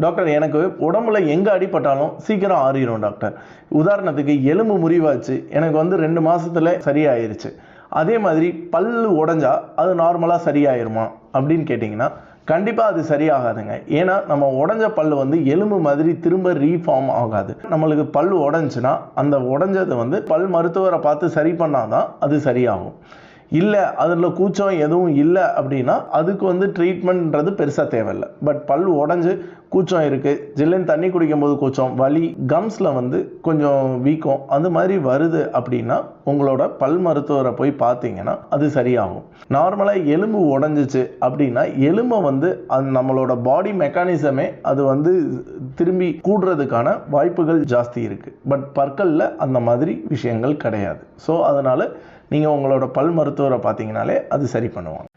Doctor எனக்கு உடம்புல எங்கே அடிபட்டாலும் சீக்கிரம் ஆறிடும் டாக்டர். உதாரணத்துக்கு எலும்பு முறிவாச்சு, எனக்கு 2 மாதத்தில் சரியாயிருச்சு. அதே மாதிரி பல்லு உடஞ்சா அது நார்மலாக சரியாயிருமா அப்படின்னு கேட்டிங்கன்னா கண்டிப்பாக அது சரியாகாதுங்க. ஏன்னா நம்ம உடஞ்ச பல்லு எலும்பு மாதிரி திரும்ப ரீஃபார்ம் ஆகாது. நம்மளுக்கு பல்லு உடஞ்சுன்னா அந்த உடஞ்சதை பல் மருத்துவரை பார்த்து சரி பண்ணாதான் அது சரியாகும். இல்லை அதில் கூச்சம் எதுவும் இல்லை அப்படின்னா அதுக்கு ட்ரீட்மெண்ட்ன்றது பெருசாக தேவையில்லை. பட் பல் உடஞ்சி கூச்சம் இருக்குது, ஜில்லுன்னு தண்ணி குடிக்கும்போது கூச்சம், வலி, கம்ஸில் கொஞ்சம் வீக்கம் அது மாதிரி வருது அப்படின்னா உங்களோட பல் மருத்துவரை போய் பார்த்தீங்கன்னா அது சரியாகும். நார்மலாக எலும்பு உடஞ்சிச்சு அப்படின்னா எலும்பை அது நம்மளோட பாடி மெக்கானிசமே அது திரும்பி கூடுறதுக்கான வாய்ப்புகள் ஜாஸ்தி இருக்குது. பட் பற்களில் அந்த மாதிரி விஷயங்கள் கிடையாது. ஸோ அதனால் நீங்கள் உங்களோட பல் மருத்துவரை பார்த்தீங்கனாலே அது சரி பண்ணுவாங்க.